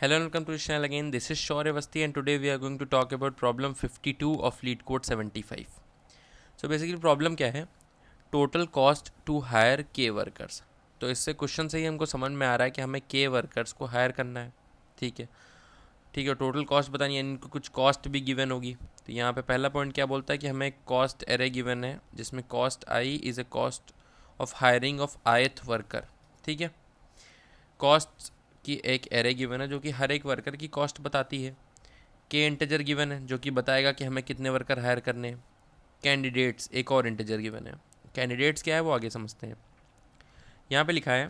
Hello and welcome to the channel again. This is Shaurya Avasthi and today we are going to talk about problem 52 of Lead Code 75. So basically problem क्या है, total cost to hire के workers. तो इससे question से ही हमको समझ में आ रहा है कि हमें के वर्कर्स को हायर करना है। ठीक है, टोटल कॉस्ट बतानी है, इनको कुछ कॉस्ट भी गिवन होगी। तो यहाँ पे पहला पॉइंट क्या बोलता है कि हमें कॉस्ट एरे गिवन है जिसमें cost I is a cost of hiring of ith worker. ठीक है, कॉस्ट की एक एरे गिवन है जो कि हर एक वर्कर की कॉस्ट बताती है। के इंटीजर गिवन है जो कि बताएगा कि हमें कितने वर्कर हायर करने हैं। कैंडिडेट्स एक और इंटीजर गिवन है। कैंडिडेट्स क्या है वो आगे समझते हैं। यहाँ पे लिखा है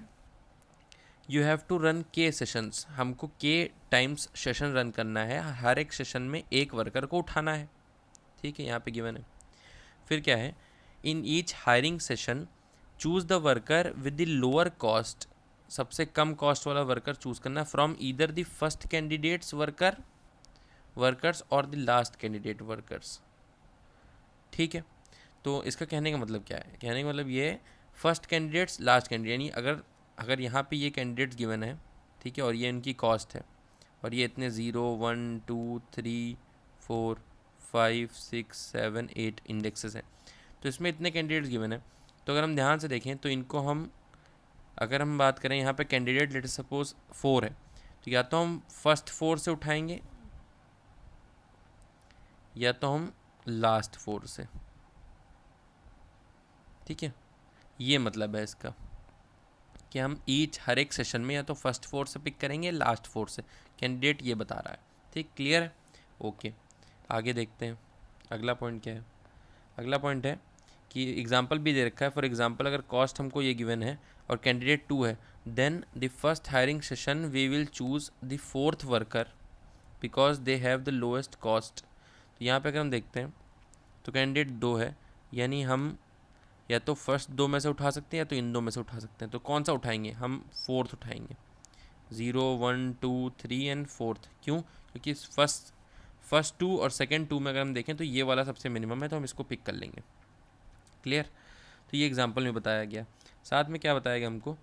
यू हैव टू रन के सेशंस, हमको के टाइम्स सेशन रन करना है, हर एक सेशन में एक वर्कर को उठाना है। ठीक है, यहाँ पे गिवन है। फिर क्या है, in each hiring session choose the worker with the lower cost, सबसे कम कॉस्ट वाला वर्कर चूज़ करना from either the first candidates workers और द लास्ट कैंडिडेट वर्कर्स। ठीक है, तो इसका कहने का मतलब क्या है, कहने का मतलब ये है फर्स्ट कैंडिडेट्स लास्ट कैंडिडेट, यानी अगर यहाँ पे ये कैंडिडेट्स गिवन है, ठीक है, और ये इनकी कॉस्ट है और ये इतने 0 1 2 3 4 5 6 7 8 इंडेक्सेस हैं, तो इसमें इतने कैंडिडेट्स गिवन है। तो अगर हम ध्यान से देखें तो इनको अगर हम बात करें यहाँ पे कैंडिडेट लेट सपोज 4 है, तो या तो हम फर्स्ट 4 से उठाएंगे या तो हम लास्ट 4 से। ठीक है, ये मतलब है इसका कि हम हर एक सेशन में या तो फर्स्ट 4 से पिक करेंगे लास्ट 4 से। कैंडिडेट ये बता रहा है। ठीक, क्लियर है? ओके, आगे देखते हैं अगला पॉइंट क्या है। अगला पॉइंट है कि एग्जाम्पल भी दे रखा है। फॉर एग्जाम्पल अगर कॉस्ट हमको ये गिवन है और कैंडिडेट 2 है, then the first hiring session we will choose the fourth worker because they have the lowest cost. तो यहाँ पे अगर हम देखते हैं तो कैंडिडेट 2 है, यानी हम या तो फर्स्ट 2 में से उठा सकते हैं या तो इन 2 में से उठा सकते हैं। तो कौन सा उठाएंगे, हम फोर्थ उठाएंगे। 0 1 2 3 एंड फोर्थ। क्यों? क्योंकि फर्स्ट 2 और सेकेंड 2 में अगर हम देखें तो ये वाला सबसे मिनिमम है, तो हम इसको पिक कर लेंगे। क्लियर? तो ये एग्जाम्पल में बताया गया। साथ में क्या बताया गया हमको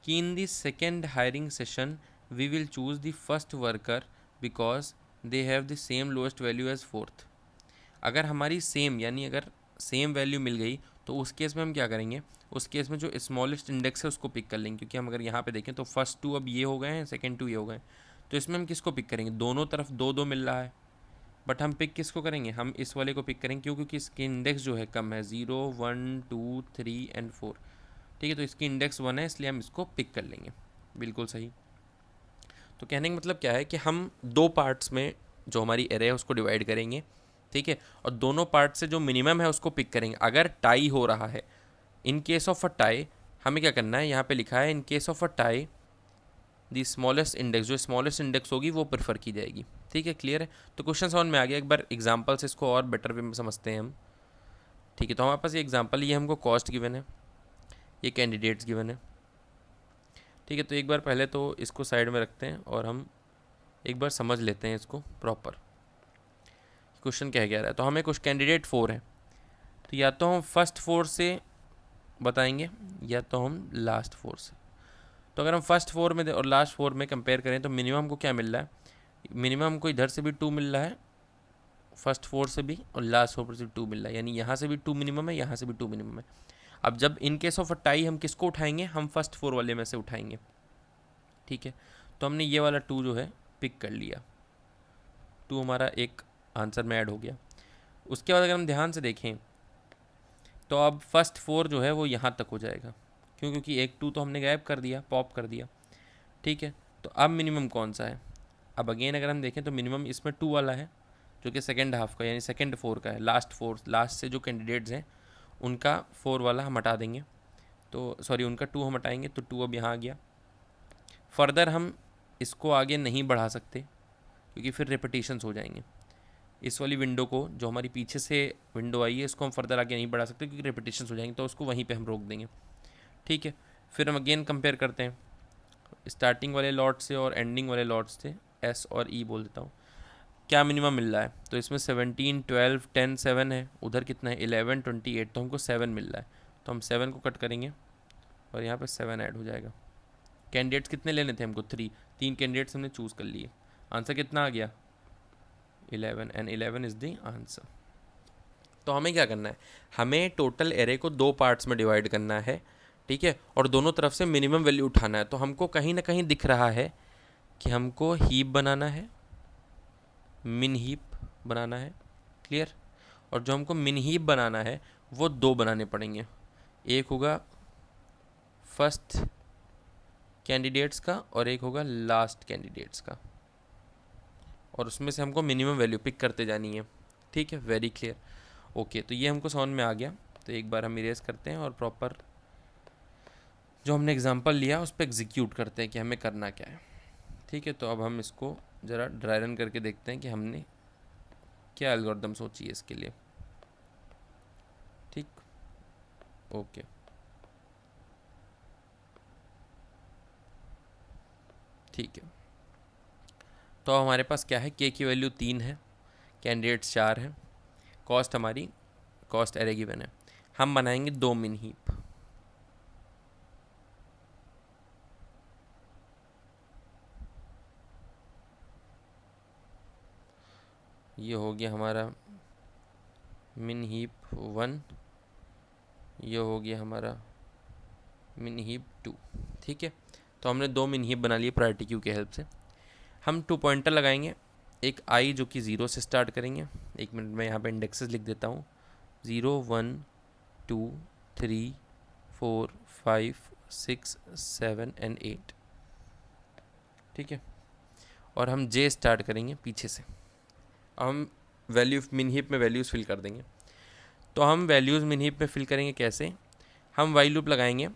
कि in the second hiring session we will choose the first worker because they have the same lowest value as fourth. अगर हमारी सेम यानी अगर सेम वैल्यू मिल गई तो उस केस में हम क्या करेंगे, उस केस में जो स्मॉलेस्ट इंडेक्स है उसको पिक कर लेंगे। क्योंकि हम अगर यहाँ पे देखें तो फर्स्ट 2 अब ये हो गए हैं, सेकेंड 2 ये हो गए हैं, तो इसमें हम किसको पिक करेंगे, दोनों तरफ 2 2 मिल रहा है, बट हम पिक किसको करेंगे, हम इस वाले को पिक करेंगे। क्यों? क्योंकि इसकी इंडेक्स जो है कम है, 0 1 2 3 एंड 4। ठीक है, तो इसकी इंडेक्स 1 है, इसलिए हम इसको पिक कर लेंगे। बिल्कुल सही। तो कहने का मतलब क्या है कि हम 2 पार्ट्स में जो हमारी एरे है उसको डिवाइड करेंगे। ठीक है, और दोनों पार्ट से जो मिनिमम है उसको पिक करेंगे। अगर टाई हो रहा है, in case of a tie हमें क्या करना है, यहाँ पे लिखा है in case of a tie the smallest index, जो स्मॉलेस्ट इंडेक्स होगी वो प्रेफर की जाएगी। ठीक है, क्लियर है? तो क्वेश्चन समझ में आ गया। एक बार एग्जांपल से इसको और बेटर वे में समझते हैं हम। ठीक है, तो हमारे पास ये एग्जांपल, ये हमको कॉस्ट गिवन है, ये कैंडिडेट्स गिवन है। ठीक है, तो एक बार पहले तो इसको साइड में रखते हैं और हम एक बार समझ लेते हैं इसको प्रॉपर। क्वेश्चन क्या कह रहा है, तो हमें कुछ कैंडिडेट 4 है, तो या तो हम फर्स्ट 4 से बताएंगे या तो हम लास्ट 4 से। तो अगर हम फर्स्ट 4 में और लास्ट 4 में कंपेयर करें तो मिनिमम को क्या मिल रहा है, मिनिमम को इधर से भी 2 मिल रहा है, फर्स्ट 4 से भी, और लास्ट 4 से भी 2 मिल रहा है, यानी यहाँ से भी 2 मिनिमम है, यहाँ से भी 2 मिनिमम है। अब जब in case of a tie हम किसको उठाएंगे, हम फर्स्ट 4 वाले में से उठाएंगे। ठीक है, तो हमने ये वाला 2 जो है पिक कर लिया, 2 हमारा एक आंसर में ऐड हो गया। उसके बाद अगर हम ध्यान से देखें तो अब फर्स्ट 4 जो है वो यहाँ तक हो जाएगा। क्यों? क्योंकि एक 2 तो हमने गायब कर दिया, पॉप कर दिया। ठीक है, तो अब मिनिमम कौन सा है, अब अगेन अगर हम देखें तो मिनिमम इसमें 2 वाला है जो कि सेकेंड हाफ का यानी सेकेंड 4 का है। लास्ट से जो कैंडिडेट्स हैं उनका 4 वाला हम हटा देंगे, तो सॉरी उनका 2 हम हटाएंगे, तो 2 अब यहाँ आ गया। फर्दर हम इसको आगे नहीं बढ़ा सकते क्योंकि फिर रिपीटिशंस हो जाएंगे। इस वाली विंडो को, जो हमारी पीछे से विंडो आई है, इसको हम फर्दर आगे नहीं बढ़ा सकते क्योंकि रिपीटिशंस हो जाएंगे, तो उसको वहीं पे हम रोक देंगे। ठीक है, फिर हम अगेन कंपेयर करते हैं स्टार्टिंग वाले लॉट से और एंडिंग वाले लॉट से, एस और ई बोल देता हूँ। क्या मिनिमम मिल रहा है, तो इसमें 17 12 10 7 है, उधर कितना है 11 28, तो हमको 7 मिल रहा है, तो हम 7 को कट करेंगे और यहाँ पे 7 ऐड हो जाएगा। कैंडिडेट्स कितने लेने थे हमको, 3 कैंडिडेट्स हमने चूज़ कर लिए। आंसर कितना आ गया 11 एंड 11 इज़ द आंसर। तो हमें क्या करना है, हमें टोटल एरे को 2 पार्ट्स में डिवाइड करना है, ठीक है, और दोनों तरफ से मिनिमम वैल्यू उठाना है। तो हमको कहीं ना कहीं दिख रहा है कि हमको हीप बनाना है, मिन हीप बनाना है, क्लियर। और जो हमको मिन हीप बनाना है वो 2 बनाने पड़ेंगे, एक होगा फर्स्ट कैंडिडेट्स का और एक होगा लास्ट कैंडिडेट्स का, और उसमें से हमको मिनिमम वैल्यू पिक करते जानी है, ठीक है, वेरी क्लियर। ओके, तो ये हमको समझ में आ गया। तो एक बार हम इरेज करते हैं और प्रॉपर जो हमने एग्जांपल लिया उस पर एग्जीक्यूट करते हैं कि हमें करना क्या है, ठीक है। तो अब हम इसको ज़रा ड्राई रन करके देखते हैं कि हमने क्या एल्गोरिदम सोची है इसके लिए, ठीक। ओके, ठीक है। तो हमारे पास क्या है, के की वैल्यू 3 है, कैंडिडेट्स 4 हैं, कॉस्ट हमारी कॉस्ट एरे गिवन है। हम बनाएंगे 2 मिन हीप, ये हो गया हमारा मिन हीप 1, ये हो गया हमारा मिन हीप 2, ठीक है। तो हमने 2 मिन हीप बना लिए प्रायोरिटी क्यू के हेल्प से। हम 2 पॉइंटर लगाएंगे, एक आई जो कि 0 से स्टार्ट करेंगे, 1 मिनट में यहाँ पे इंडेक्सेस लिख देता हूँ, 0 1 2 3 4 5 6 7 एंड 8, ठीक है। और हम जे स्टार्ट करेंगे पीछे से। हम वैल्यू मिन हीप में वैल्यूज़ फिल कर देंगे। तो हम वैल्यूज़ मिन हीप में फिल करेंगे कैसे, हम वाइल लूप लगाएंगे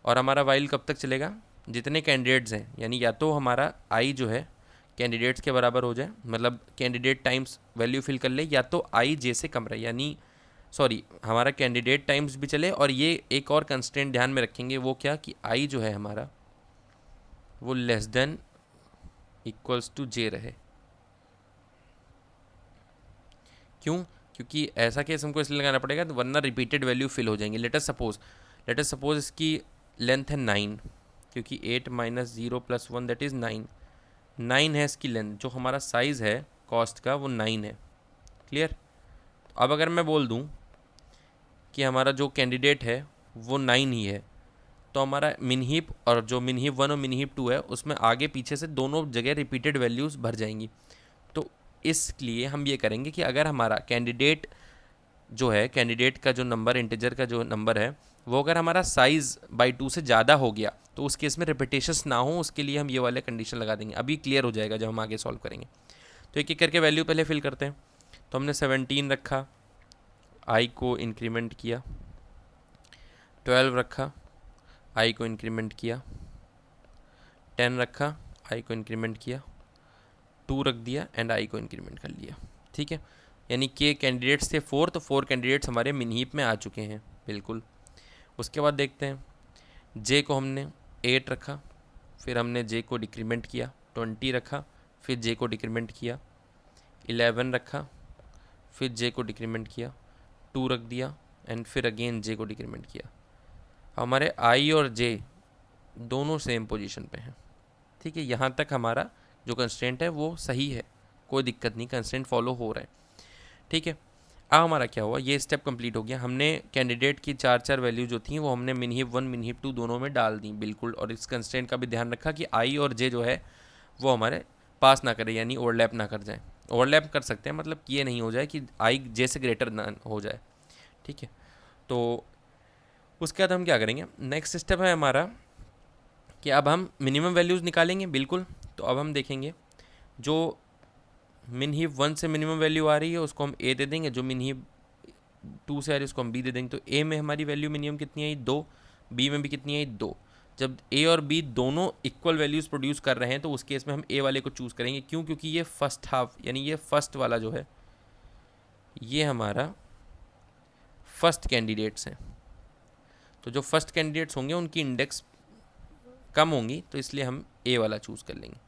और हमारा वाइल कब तक चलेगा, जितने कैंडिडेट्स हैं, यानी या तो हमारा आई जो है कैंडिडेट्स के बराबर हो जाए, मतलब कैंडिडेट टाइम्स वैल्यू फिल कर ले, या तो आई जे से कम रहे, यानी सॉरी हमारा कैंडिडेट टाइम्स भी चले, और ये एक और कंस्ट्रेंट ध्यान में रखेंगे, वो क्या कि आई जो है हमारा वो लेस देन इक्वल्स टू जे रहे। क्यों, क्योंकि ऐसा केस हमको इसलिए लगाना पड़ेगा, तो वरना रिपीटेड वैल्यू फिल हो जाएंगी। लेट अस सपोज इसकी लेंथ है 9, क्योंकि 8 माइनस 0 प्लस 1 दैट इज़ 9 है इसकी लेंथ। जो हमारा साइज़ है कॉस्ट का वो 9 है, क्लियर। अब अगर मैं बोल दूं कि हमारा जो कैंडिडेट है वो 9 ही है, तो हमारा मिन हीप और जो मिन हीप 1 और मिन हीप 2 है उसमें आगे पीछे से दोनों जगह रिपीटेड वैल्यूज़ भर जाएंगी। तो इसलिए हम ये करेंगे कि अगर हमारा कैंडिडेट जो है, कैंडिडेट का जो नंबर इंटीजर का जो नंबर है वो अगर हमारा साइज़ बाई 2 से ज़्यादा हो गया, तो उस केस में रिपीटेशंस ना हो, उसके लिए हम ये वाले कंडीशन लगा देंगे। अभी क्लियर हो जाएगा जब हम आगे सॉल्व करेंगे। तो एक एक करके वैल्यू पहले फिल करते हैं। तो हमने 17 रखा, आई को इंक्रीमेंट किया, 12 रखा, आई को इंक्रीमेंट किया, 10 रखा, आई को इंक्रीमेंट किया, 2 रख दिया एंड आई को इंक्रीमेंट कर लिया, ठीक है। यानी के कैंडिडेट्स थे 4, तो 4 कैंडिडेट्स हमारे मिन हीप में आ चुके हैं, बिल्कुल। उसके बाद देखते हैं, जे को हमने 8 रखा, फिर हमने जे को डिक्रीमेंट किया, 20 रखा, फिर जे को डिक्रीमेंट किया, 11 रखा, फिर जे को डिक्रीमेंट किया, 2 रख दिया एंड फिर अगेन जे को डिक्रीमेंट किया। हमारे आई और जे दोनों सेम पोजीशन पे हैं, ठीक है। यहाँ तक हमारा जो कंस्ट्रेंट है वो सही है, कोई दिक्कत नहीं, कंस्ट्रेंट फॉलो हो रहा है, ठीक है। अब हमारा क्या हुआ, ये स्टेप कंप्लीट हो गया। हमने कैंडिडेट की 4 वैल्यू जो थी वो हमने मिन हीप 1 मिन हीप 2 दोनों में डाल दी, बिल्कुल। और इस कंस्ट्रेंट का भी ध्यान रखा कि आई और जे जो है वो हमारे पास ना करे, यानी ओवरलैप ना कर जाए। ओवरलैप कर सकते हैं, मतलब कि ये नहीं हो जाए कि आई जे से ग्रेटर ना हो जाए, ठीक है। तो उसके बाद हम क्या करेंगे, नेक्स्ट स्टेप है हमारा कि अब हम मिनिमम वैल्यूज़ निकालेंगे, बिल्कुल। तो अब हम देखेंगे जो मिन हीप 1 से मिनिमम वैल्यू आ रही है उसको हम ए दे देंगे, जो मिन हीप 2 से आ रही है उसको हम बी दे देंगे। तो ए में हमारी वैल्यू मिनिमम कितनी आई, 2, बी में भी कितनी आई, 2। जब ए और बी दोनों इक्वल वैल्यूज़ प्रोड्यूस कर रहे हैं तो उस केस में हम ए वाले को चूज़ करेंगे। क्यों, क्योंकि ये फर्स्ट हाफ, यानी ये फर्स्ट वाला जो है ये हमारा फर्स्ट कैंडिडेट्स हैं। तो जो फर्स्ट कैंडिडेट्स होंगे उनकी इंडेक्स कम होंगी, तो इसलिए हम ए वाला चूज़ कर लेंगे।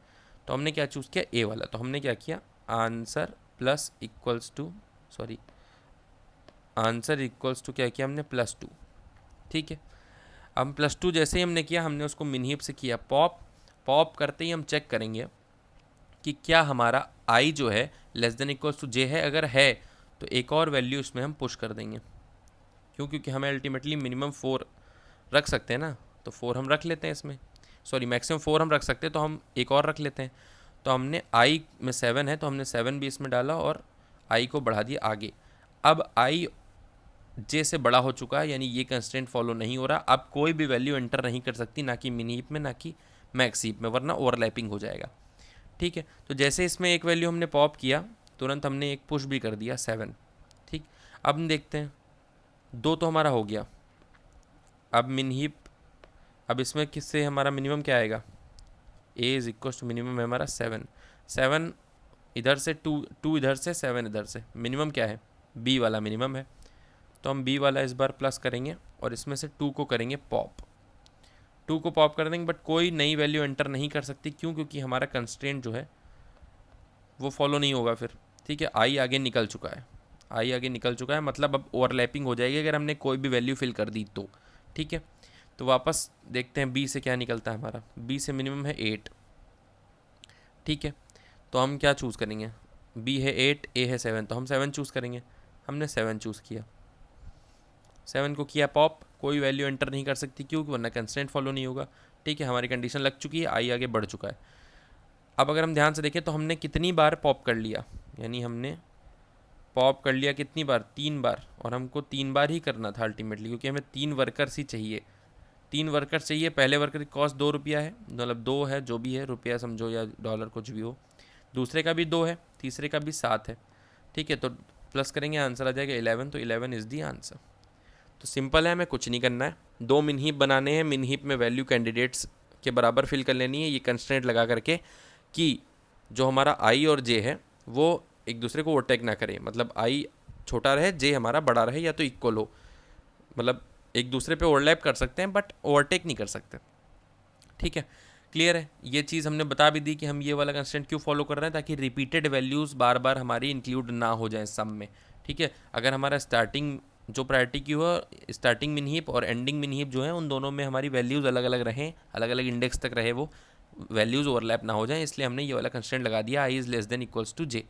तो हमने क्या चूज़ किया, ए वाला। तो हमने क्या किया, answer plus equals to sorry answer equals to क्या किया हमने, +2, ठीक है। अब +2 जैसे ही हमने किया, हमने उसको मिन हीप से किया पॉप करते ही हम चेक करेंगे कि क्या हमारा आई जो है लेस देन इक्वल्स टू जे है। अगर है तो एक और वैल्यू इसमें हम पुश कर देंगे। क्यों? क्योंकि हमें अल्टीमेटली मिनिमम 4 रख सकते हैं ना, तो 4 हम रख लेते हैं इसमें। सॉरी, मैक्सिमम 4 हम रख सकते हैं, तो हम एक और रख लेते हैं। तो हमने आई में 7 है तो हमने 7 भी इसमें डाला और आई को बढ़ा दिया आगे। अब आई जे से बड़ा हो चुका है, यानी ये कंस्ट्रेंट फॉलो नहीं हो रहा। अब कोई भी वैल्यू एंटर नहीं कर सकती, ना कि मिनी हीप में ना कि मैक्स हीप में, वरना ओवरलैपिंग हो जाएगा। ठीक है, तो जैसे इसमें एक वैल्यू हमने पॉप किया, तुरंत हमने एक पुश भी कर दिया 7। ठीक, अब हम देखते हैं, 2 तो हमारा हो गया। अब मिन हीप, अब इसमें किससे हमारा मिनिमम क्या आएगा? ए इज इक्वल टू मिनिमम है हमारा 7। 7 इधर से, 2 इधर से, 7 इधर से। मिनिमम क्या है? बी वाला मिनिमम है। तो हम बी वाला इस बार प्लस करेंगे और इसमें से 2 को करेंगे पॉप। 2 को पॉप कर देंगे, बट कोई नई वैल्यू एंटर नहीं कर सकती। क्यों? क्योंकि हमारा कंस्ट्रेंट जो है वो फॉलो नहीं होगा फिर। ठीक है, आई आगे निकल चुका है। आई आगे निकल चुका है, मतलब अब ओवरलैपिंग हो जाएगी अगर हमने कोई भी वैल्यू फिल कर दी तो। ठीक है, तो वापस देखते हैं बी से क्या निकलता है हमारा। बी से मिनिमम है 8। ठीक है, तो हम क्या चूज़ करेंगे? बी है 8, ए है 7, तो हम 7 चूज़ करेंगे। हमने 7 चूज़ किया। 7 को किया पॉप, कोई वैल्यू एंटर नहीं कर सकती। क्यों? वरना कंस्ट्रेंट फॉलो नहीं होगा। ठीक है, हमारी कंडीशन लग चुकी है, आई आगे बढ़ चुका है। अब अगर हम ध्यान से देखें तो हमने कितनी बार पॉप कर लिया, यानी हमने पॉप कर लिया कितनी बार? 3 बार। और हमको 3 बार ही करना था अल्टीमेटली, क्योंकि हमें 3 वर्कर्स ही चाहिए। 3 वर्कर्स चाहिए। पहले वर्कर की कॉस्ट 2 रुपया है, मतलब 2 है, जो भी है, रुपया समझो या डॉलर कुछ भी हो। दूसरे का भी 2 है, तीसरे का भी 7 है। ठीक है, तो प्लस करेंगे, आंसर आ जाएगा 11। तो 11 इज़ दी आंसर। तो सिंपल है, हमें कुछ नहीं करना है। 2 मिन हीप बनाने हैं, मिन हीप में वैल्यू कैंडिडेट्स के बराबर फिल कर लेनी है, ये कंस्ट्रेंट लगा करके कि जो हमारा आई और जे है वो एक दूसरे को ओवरटेक ना करे। मतलब आई छोटा रहे, जे हमारा बड़ा रहे, या तो इक्वल हो। मतलब एक दूसरे पे ओवरलैप कर सकते हैं बट ओवरटेक नहीं कर सकते। ठीक है, क्लियर है। ये चीज़ हमने बता भी दी कि हम ये वाला कंस्टेंट क्यों फॉलो कर रहे हैं, ताकि रिपीटेड वैल्यूज़ बार बार हमारी इंक्लूड ना हो जाए सम में। ठीक है, अगर हमारा स्टार्टिंग जो प्रायोरिटी क्यू है, स्टार्टिंग मिन हीप और एंडिंग मिन हीप जो है, उन दोनों में हमारी वैल्यूज़ अलग अलग रहें, अलग अलग इंडेक्स तक रहे, वो वैल्यूज़ ओवरलैप ना हो जाए, इसलिए हमने ये वाला कंस्टेंट लगा दिया, I is less than equals to J.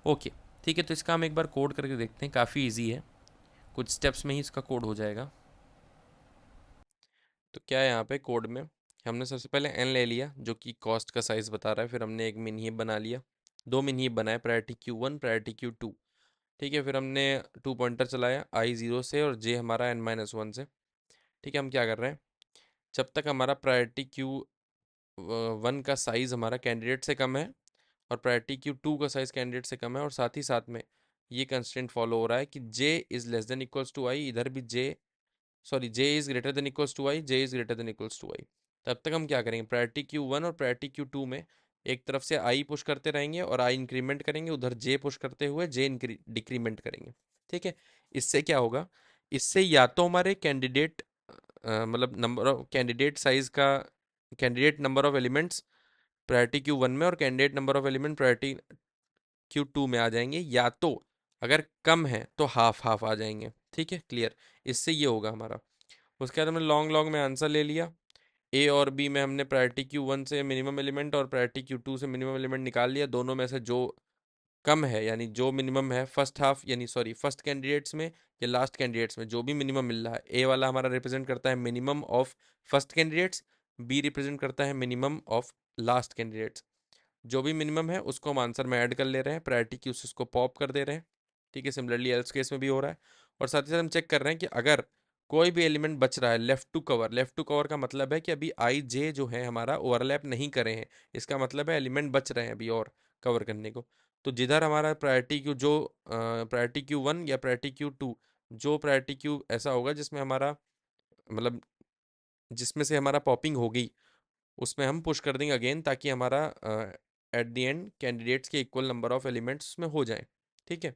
Okay, ठीक है, तो इसका हम एक बार कोड करके देखते हैं। काफ़ी ईजी है, कुछ स्टेप्स में ही इसका कोड हो जाएगा। तो क्या है यहाँ पे कोड में, हमने सबसे पहले एन ले लिया जो कि कॉस्ट का साइज़ बता रहा है। फिर हमने एक मिन हीप बना लिया, 2 मिन हीप बनाए, प्रायोरिटी Q1 प्रायोरिटी Q2। ठीक है, फिर हमने 2 पॉइंटर चलाया, आई 0 से और जे हमारा n-1 से। ठीक है, हम क्या कर रहे हैं, जब तक हमारा प्रायोरिटी Q1 का साइज़ हमारा कैंडिडेट से कम है और प्रायोरिटी Q2 का साइज़ कैंडिडेट से कम है, और साथ ही साथ में ये कंस्टेंट फॉलो हो रहा है कि J is less than equals to I, इधर भी J is greater than equals to I, J is greater than equals to I. तब तक हम क्या करेंगे, प्रायोरिटी Q1 और प्रायोरिटी Q2 में एक तरफ से आई पुश करते रहेंगे और आई इंक्रीमेंट करेंगे, उधर जे पुश करते हुए जे डिक्रीमेंट करेंगे। ठीक है, इससे क्या होगा, इससे या तो हमारे कैंडिडेट मतलब नंबर ऑफ कैंडिडेट साइज का, candidate number of elements priority Q1 में और candidate number of element priority Q2 में आ जाएंगे, या तो अगर कम है तो हाफ हाफ आ जाएंगे। ठीक है, क्लियर। इससे ये होगा हमारा। उसके बाद हमने लॉन्ग लॉन्ग में आंसर ले लिया। ए और बी में हमने प्रायोरिटी Q1 से मिनिमम एलिमेंट और प्रायोरिटी Q2 से मिनिमम एलिमेंट निकाल लिया। दोनों में से जो कम है, यानी जो मिनिमम है फर्स्ट हाफ, यानी सॉरी फर्स्ट कैंडिडेट्स में या लास्ट कैंडिडेट्स में, जो भी मिनिमम मिल रहा है, ए वाला हमारा रिप्रेजेंट करता है minimum of first candidates, B represent करता है मिनिमम ऑफ लास्ट कैंडिडेट्स। जो भी मिनिमम है उसको हम आंसर में ऐड कर ले रहे हैं, प्रायोरिटी क्यू से उसको पॉप कर दे रहे हैं। ठीक है, सिमिलरली एल्स केस में भी हो रहा है। और साथ ही साथ हम चेक कर रहे हैं कि अगर कोई भी एलिमेंट बच रहा है left to cover, left to cover का मतलब है कि अभी आई जे जो है हमारा ओवरलैप नहीं करे हैं, इसका मतलब है एलिमेंट बच रहे हैं अभी और कवर करने को। तो जिधर हमारा प्रायोरिटी क्यू जो प्रायोरिटी Q1 या प्रायोरिटी Q2, जो प्रायोरिटी क्यू ऐसा होगा जिसमें हमारा मतलब जिसमें से हमारा पॉपिंग होगी, उसमें हम पुश कर देंगे अगेन, ताकि हमारा एट द एंड कैंडिडेट्स के इक्वल नंबर ऑफ एलिमेंट्स उसमें हो जाए। ठीक है,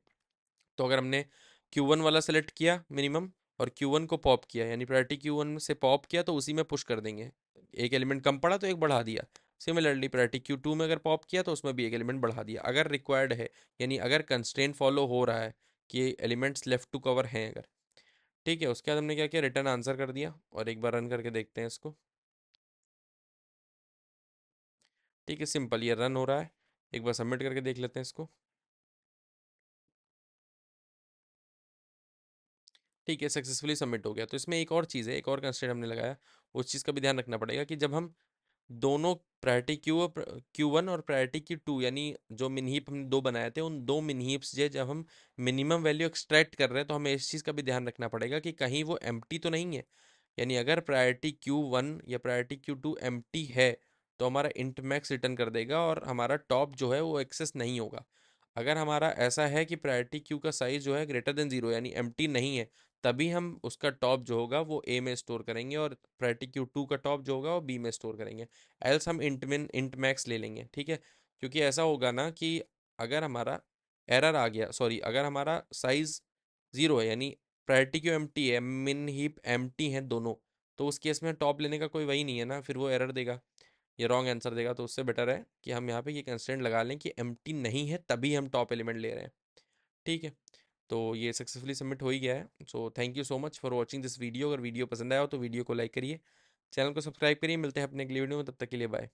तो अगर हमने Q1 वाला सेलेक्ट किया मिनिमम और Q1 को पॉप किया, यानी प्रायोरिटी Q1 से पॉप किया, तो उसी में पुश कर देंगे। एक एलिमेंट कम पड़ा तो एक बढ़ा दिया। सिमिलरली प्रायोरिटी Q2 में अगर पॉप किया तो उसमें भी एक एलिमेंट बढ़ा दिया, अगर रिक्वायर्ड है, यानी अगर कंस्ट्रेंट फॉलो हो रहा है कि एलिमेंट्स लेफ्ट टू कवर हैं अगर। ठीक है, उसके बाद हमने क्या किया, रिटर्न आंसर कर दिया और एक बार रन करके देखते हैं इसको। ठीक है, सिंपल, ये रन हो रहा है। एक बार सबमिट करके देख लेते हैं इसको। ठीक है, सक्सेसफुली सबमिट हो गया। तो इसमें एक और चीज़ है, एक और कंस्ट्रेंट हमने लगाया, उस चीज़ का भी ध्यान रखना पड़ेगा कि जब हम दोनों प्रायोरिटी क्यू और Q1 और प्रायोरिटी Q2 यानी जो मिन हीप हमने दो बनाए थे, उन दो मिन हीप्स से जब हम मिनिमम वैल्यू एक्सट्रैक्ट कर रहे हैं तो हमें इस चीज़ का भी ध्यान रखना पड़ेगा कि कहीं वो एम्प्टी तो नहीं है। यानी अगर प्रायोरिटी Q1 या प्रायोरिटी Q2 एम्प्टी है तो हमारा इंट मैक्स रिटर्न कर देगा और हमारा टॉप जो है वो एक्सेस नहीं होगा। अगर हमारा ऐसा है कि प्रायोरिटी क्यू का साइज जो है ग्रेटर देन जीरो यानी एम्प्टी नहीं है, तभी हम उसका टॉप जो होगा वो ए में स्टोर करेंगे और प्रायोरिटी क्यू टू का टॉप जो होगा वो बी में स्टोर करेंगे। एल्स हम इंट मिन इंट मैक्स ले लेंगे, ठीक है। क्योंकि ऐसा होगा ना कि अगर हमारा एरर आ गया, सॉरी, अगर हमारा साइज ज़ीरो है यानी प्रायोरिटी क्यू एम्प्टी है, मिन हीप एम्प्टी है दोनों, तो उस केस में टॉप लेने का कोई वही नहीं है ना, फिर वो एरर देगा, ये रॉन्ग आंसर देगा। तो उससे बेटर है कि हम यहाँ पे ये कंस्ट्रेंट लगा लें कि एम्प्टी नहीं है तभी हम टॉप एलिमेंट ले रहे हैं, ठीक है। तो ये सक्सेसफुली सबमिट हो ही गया है। So thank you so much for watching this video. अगर वीडियो पसंद आया हो तो वीडियो को लाइक करिए, चैनल को सब्सक्राइब करिए। मिलते हैं अपने अगली वीडियो में, तब तक के लिए बाय।